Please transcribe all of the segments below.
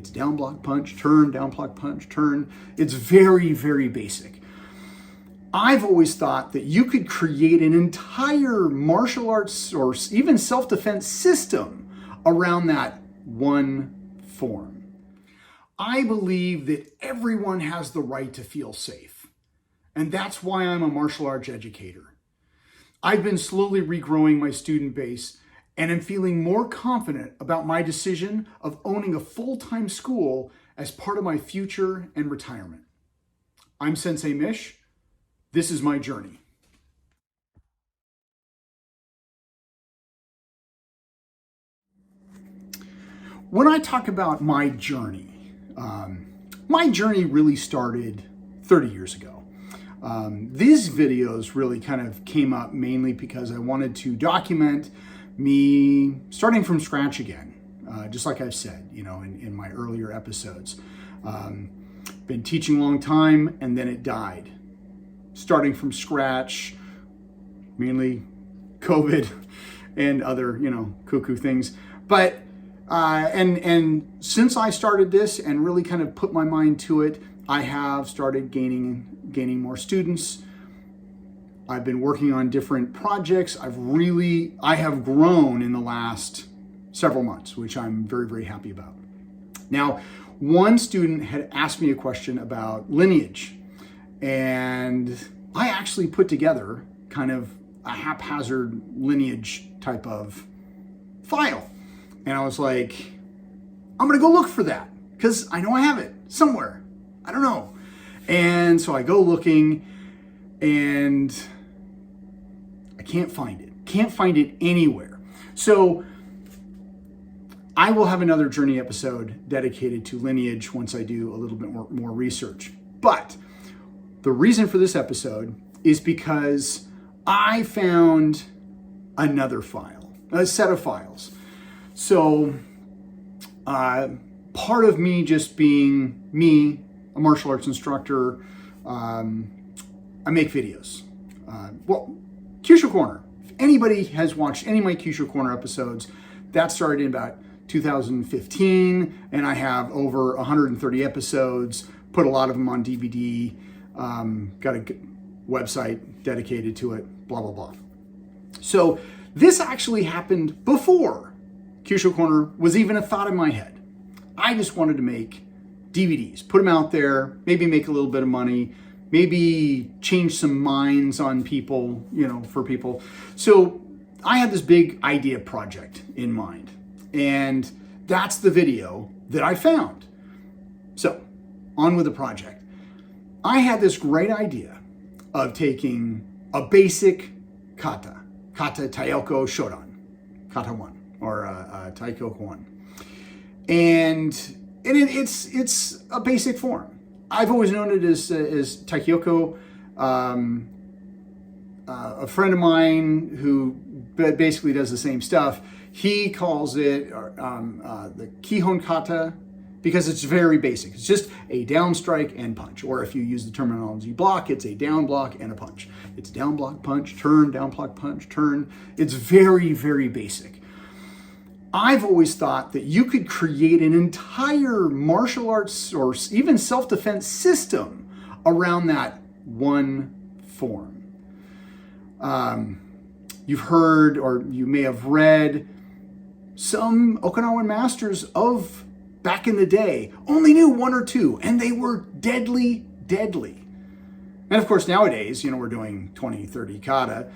It's down block punch, turn, down block punch, turn. It's very, very basic. I've always thought that you could create an entire martial arts or even self-defense system around that one form. I believe that everyone has the right to feel safe. And that's why I'm a martial arts educator. I've been slowly regrowing my student base and am feeling more confident about my decision of owning a full-time school as part of my future and retirement. I'm Sensei Mish. This is my journey. When I talk about my journey really started 30 years ago. These videos really kind of came up mainly because I wanted to document me starting from scratch again, just like I've said, in my earlier episodes. Been teaching a long time and then it died. Starting from scratch, mainly COVID and other, cuckoo things. But, and since I started this and really kind of put my mind to it, I have started gaining more students. I've been working on different projects. I have grown in the last several months, which I'm very, very happy about. Now, one student had asked me a question about lineage, and I actually put together kind of a haphazard lineage type of file. And I was like, I'm gonna go look for that because I know I have it somewhere. I don't know. And so I go looking and I can't find it. Can't find it anywhere. So I will have another journey episode dedicated to lineage once I do a little bit more research. But the reason for this episode is because I found another file, a set of files. So part of me just being me, a martial arts instructor, I make videos. Kyusho Korner. If anybody has watched any of my Kyusho Korner episodes, that started in about 2015, and I have over 130 episodes, put a lot of them on DVD, got a website dedicated to it, blah, blah, blah. So this actually happened before Kyusho Korner was even a thought in my head. I just wanted to make DVDs, put them out there, maybe make a little bit of money, maybe change some minds on people, for people. So I had this big idea project in mind, and that's the video that I found. So on with the project. I had this great idea of taking a basic kata Taiyoko Shodan, kata 1, or Taiyoko 1. And it's a basic form. I've always known it as Taiyoko. A friend of mine who basically does the same stuff, he calls it the Kihon kata because it's very basic. It's just a down strike and punch. Or if you use the terminology block, it's a down block and a punch. It's down block, punch, turn, down block, punch, turn. It's very, very basic. I've always thought that you could create an entire martial arts or even self-defense system around that one form. You've heard, or you may have read, some Okinawan masters of back in the day only knew 1 or 2, and they were deadly, deadly. And of course, nowadays, we're doing 20, 30 kata.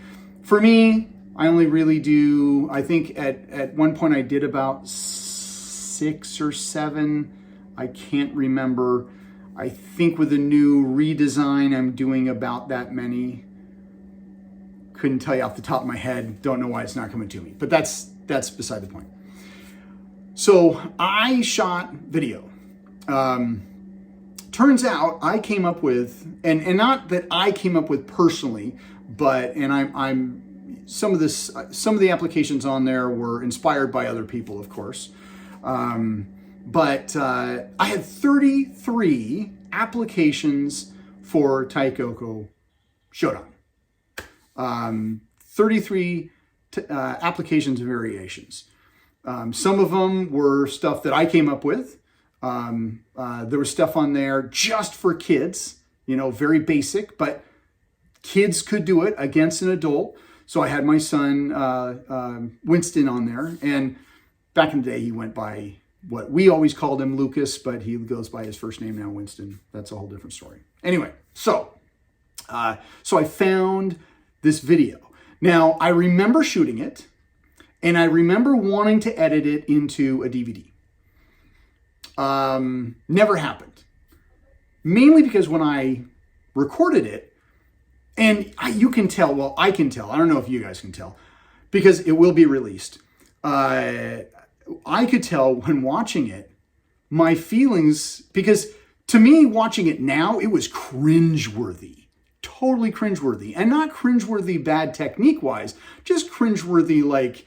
For me, I only really do, I think at one point I did about 6 or 7. I can't remember. I think with the new redesign, I'm doing about that many. Couldn't tell you off the top of my head. Don't know why it's not coming to me, but that's beside the point. So I shot video. Turns out I came up with, and not that I came up with personally, but, and I'm some of the applications on there were inspired by other people, of course. But I had 33 applications for Taiyoko Shodan. 33 applications and variations. Some of them were stuff that I came up with. There was stuff on there just for kids, very basic, but kids could do it against an adult. So I had my son, Winston, on there. And back in the day, he went by what we always called him, Lucas, but he goes by his first name now, Winston. That's a whole different story. Anyway, so I found this video. Now, I remember shooting it, and I remember wanting to edit it into a DVD. Never happened. Mainly because when I recorded it, and you can tell, well, I can tell, I don't know if you guys can tell, because it will be released. I could tell when watching it, my feelings, because to me, watching it now, it was cringeworthy, totally cringeworthy, and not cringeworthy bad technique-wise, just cringeworthy like,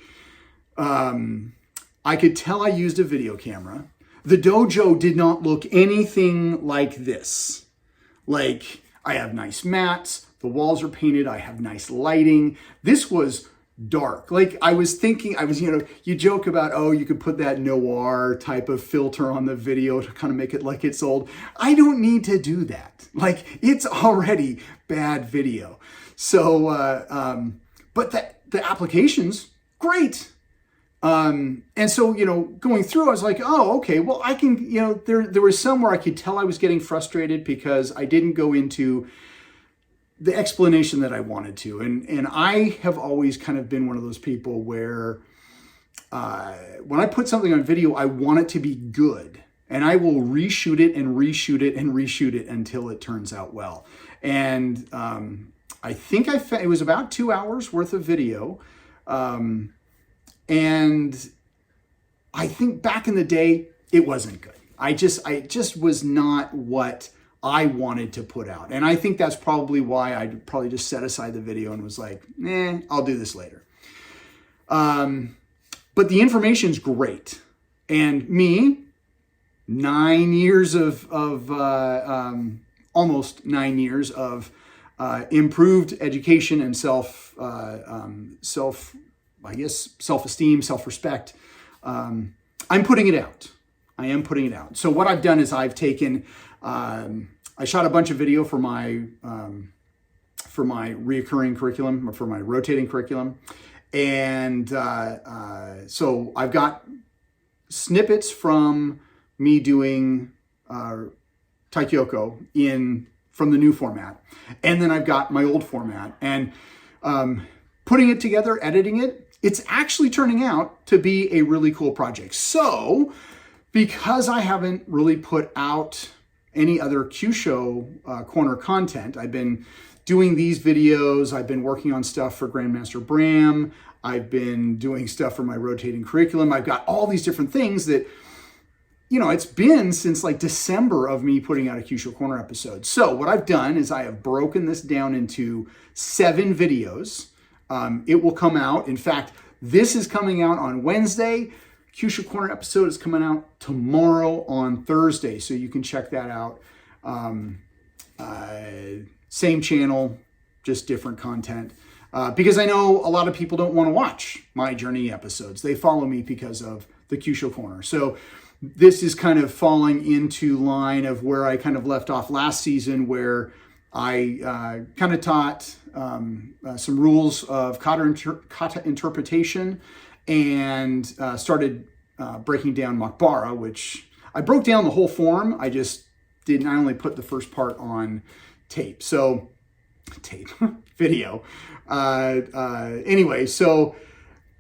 I could tell I used a video camera. The dojo did not look anything like this. Like, I have nice mats, the walls are painted, I have nice lighting. This was dark. Like I was thinking, you joke about, oh, you could put that noir type of filter on the video to kind of make it like it's old. I don't need to do that. Like it's already bad video. So, but the application's great. And so, going through, I was like, oh, okay, well, I can, there was some where I could tell I was getting frustrated because I didn't go into the explanation that I wanted to. And I have always kind of been one of those people where when I put something on video, I want it to be good. And I will reshoot it and reshoot it and reshoot it until it turns out well. And I think it was about 2 hours worth of video. And I think back in the day, it wasn't good. I just was not what I wanted to put out. And I think that's probably why I probably just set aside the video and was like, I'll do this later. But the information's great. And me, 9 years of almost 9 years of improved education and self-esteem, self-respect. I'm putting it out. I am putting it out. So what I've done is I've taken, I shot a bunch of video for my reoccurring curriculum, or for my rotating curriculum. And so I've got snippets from me doing Taikyoko from the new format. And then I've got my old format. And putting it together, editing it, it's actually turning out to be a really cool project. So, because I haven't really put out any other Kyusho Korner content, I've been doing these videos, I've been working on stuff for Grandmaster Bram, I've been doing stuff for my rotating curriculum, I've got all these different things that, it's been since like December of me putting out a Kyusho Korner episode. So what I've done is I have broken this down into 7 videos. It will come out. In fact, this is coming out on Wednesday. Kyusho Korner episode is coming out tomorrow on Thursday. So you can check that out. Same channel, just different content. Because I know a lot of people don't want to watch my journey episodes. They follow me because of the Kyusho Korner. So this is kind of falling into line of where I kind of left off last season, where I kind of taught some rules of kata interpretation and started breaking down Makbara, which I broke down the whole form. I only put the first part on tape. So video. Anyway, so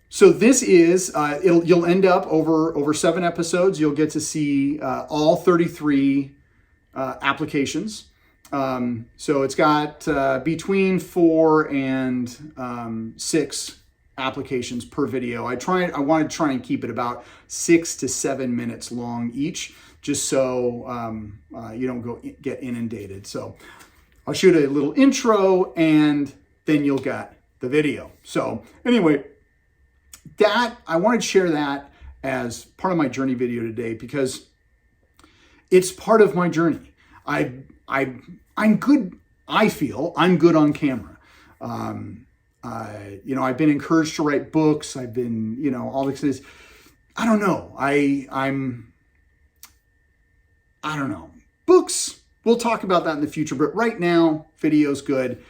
this is, you'll end up over 7 episodes. You'll get to see all 33 applications. So it's got between 4 and 6 applications per video. I want to try and keep it about 6 to 7 minutes long each, just so you don't get inundated. So I'll shoot a little intro and then you'll get the video. So anyway, I wanted to share that as part of my journey video today because it's part of my journey. I'm good. I feel I'm good on camera. I've been encouraged to write books. I've been, all this. I don't know. I don't know. Books, we'll talk about that in the future, but right now, video's good.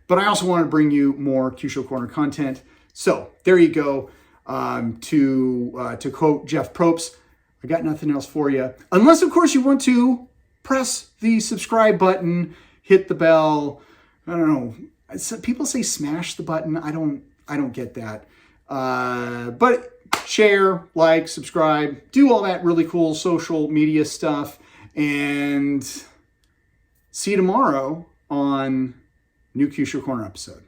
But I also want to bring you more Kyusho Korner content. So there you go. To quote Jeff Probst, I got nothing else for you. Unless, of course, you want to press the subscribe button, hit the bell. I don't know. People say smash the button. I don't get that. But share, like, subscribe, do all that really cool social media stuff. And see you tomorrow on new Kyusho Korner episode.